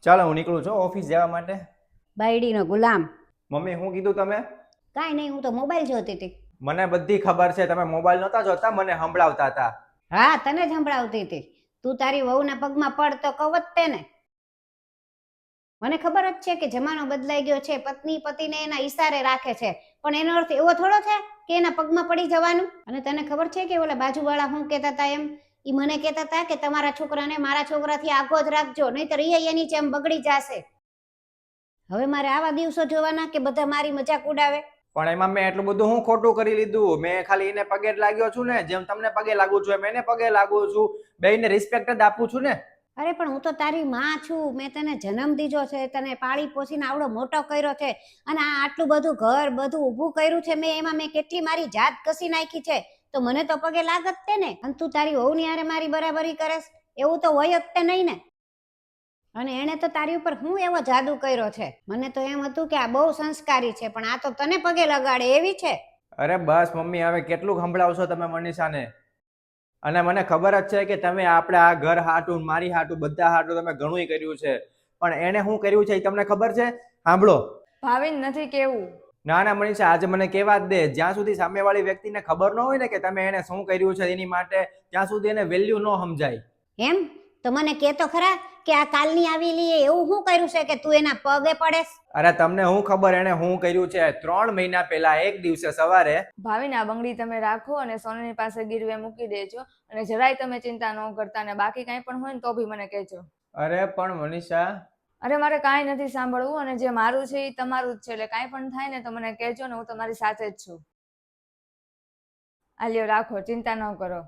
ચાલો હું નીકળું છું ઓફિસ જવા માટે. બાયડીનો ગુલામ. મમ્મી શું કીધું તમે? કાંઈ નહીં, હું તો મોબાઈલ જોતી હતી. મને બધી ખબર છે, તમે મોબાઈલ નહોતા જોતા, મને સંભળાવતા હતા. હા, તને જ સંભળાવતી હતી. તું તારી વહુના પગમાં પડ તો કવત તેને. મને ખબર જ છે કે જમાનો બદલાઈ ગયો છે, પત્ની પતિને એના ઈશારે રાખે છે, પણ એનો અર્થ એવો થોડો છે કે એના પગમાં પડી જવાનું. અને તને ખબર છે કે ઓલા બાજુવાળા શું કહેતા હતા? ઈ મને કહેતા હતા કે તમારા છોકરાને મારા છોકરાથી આગો જ રાખજો, નહીંતર ઈ એની જેમ બગડી જશે. હવે મારે આવા દિવસો જોવાના કે બધા મારી મજાક ઉડાવે? પણ એમાં મેં એટલું બધું હું ખોટું કરી લીધું? મેં ખાલી એને પગે જ લાગ્યો છું ને, જેમ તમને પગે લાગુ છું એમ એને પગે લાગુ છું. બેયને રિસ્પેક્ટ જ આપું છું ને. અરે પણ હું તો તારી માં છું, મેં તને જન્મ દીધો છે, તને પાળી પોસીને આવડો મોટો કર્યો છે, અને આ આટલું બધું ઘર બધું ઊભું કર્યું છે એમાં મેં કેટલી મારી જાત કસી નાખી છે, તો મને તો પગે લાગત તે ને. અને તું તારી વહુની હારે મારી બરાબરી કરેસ? એવું તો હોય જ તે નહીં ને. અને એને તો તારી ઉપર હું એવો જાદુ કર્યો છે, મને તો એમ હતું કે આ બહુ સંસ્કારી છે, પણ આ તો તને પગે લગાડે એવી છે. અરે બસ મમ્મી, હવે કેટલું સંભળાવશો તમે મનીષાને? અને મને ખબર જ છે કે તમે આપણે આ ઘર હાટું, મારી હાટું, બધા હાટું તમે ઘણું કર્યું છે, પણ એને શું કર્યું છે એ તમને ખબર છે? સાંભળો. ભાવિન નથી કેવું. ના ના મનીષા, આજે મને કહેવા જ દે. જ્યાં સુધી સામેવાળી વ્યક્તિને ખબર ન હોય ને કે તમે એને શું કર્યું છે એની માટે, ત્યાં સુધી એને વેલ્યુ ન સમજાય. એમ તો મને કે તો ખરા કે આ કાલની આવેલી એવું શું કર્યું છે કે તું એના પગે પડેસ? અરે તમને શું ખબર એને શું કર્યું છે? 3 મહિના પહેલા એક દિવસે સવારે. ભાવિન, આ બંગડી તમે રાખો અને સોનલની પાસે ગીરવે મૂકી દેજો, અને જરાય તમે ચિંતા ન કરતા, ને બાકી કાંઈ પણ હોય ને તો બી મને કહેજો. અરે પણ મનીષા. અરે મારે કાંઈ નથી સાંભળવું, અને જે મારું છે એ તમારું જ છે, એટલે કાંઈ પણ થાય ને તો મને કહેજો ને, હું તમારી સાથે જ છું. આલ્યો રાખો, ચિંતા ન કરો.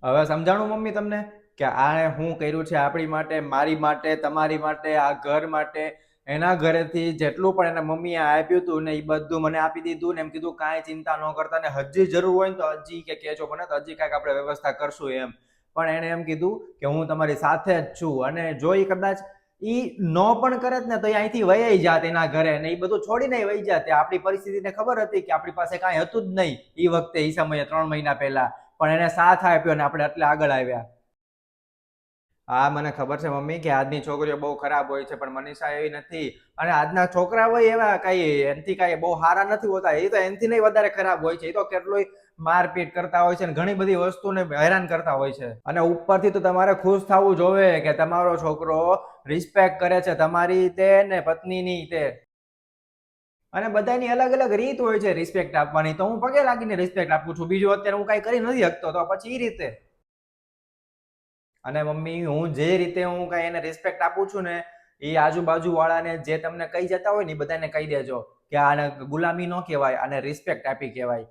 હવે સમજાણું મમ્મી તમને કે આને શું કર્યું છે આપણી માટે, મારી માટે, તમારી માટે, આ ઘર માટે? એના ઘરેથી જેટલું પણ એના મમ્મીએ આપ્યું હતું ને એ બધું મને આપી દીધું ને એમ કીધું કાંઈ ચિંતા ન કરતા, ને હજી જરૂર હોય ને તો હજી કે કહેજો મને, તો હજી કાંઈક આપણે વ્યવસ્થા કરશું એમ. પણ એને એમ કીધું કે હું તમારી સાથે જ છું, અને જો એ કદાચ ઈ નો પણ કરે ને તો એ અહીંથી વહી જાત એના ઘરે, ને એ બધું છોડીને વહી જાત. આપણી પરિસ્થિતિને ખબર હતી કે આપણી પાસે કાંઈ હતું જ નહીં એ વખતે, એ સમયે 3 મહિના પહેલા, પણ એને સાથ આપ્યો ને આપણે એટલે આગળ આવ્યા. હા મને ખબર છે મમ્મી કે આજની છોકરીઓ બહુ ખરાબ હોય છે, પણ મનીષા એવી નથી. અને આજના છોકરા હોય એવા કઈ એનથી કઈ બહુ સારા નથી હોતા, એ તો એનથી નહીં વધારે ખરાબ હોય છે. એ તો કેટલુંય મારપીટ કરતા હોય છે ને ઘણી બધી વસ્તુને હેરાન કરતા હોય છે. અને ઉપરથી તો તમારે ખુશ થવું જોવે કે તમારો છોકરો રિસ્પેક્ટ કરે છે, તમારી તે ને પત્નીની તે. અને બધાની અલગ અલગ રીત હોય છે રિસ્પેક્ટ આપવાની, તો હું પગે લાગીને રિસ્પેક્ટ આપું છું, બીજું અત્યારે હું કઈ કરી નથી શકતો, તો પછી એ રીતે. અને મમ્મી, હું જે રીતે હું કઈ એને રિસ્પેક્ટ આપું છું ને, એ આજુબાજુ વાળાને જે તમને કહી જતા હોય ને એ બધાને કહી દેજો કે આને ગુલામી ન કહેવાય, આને રિસ્પેક્ટ આપી કહેવાય.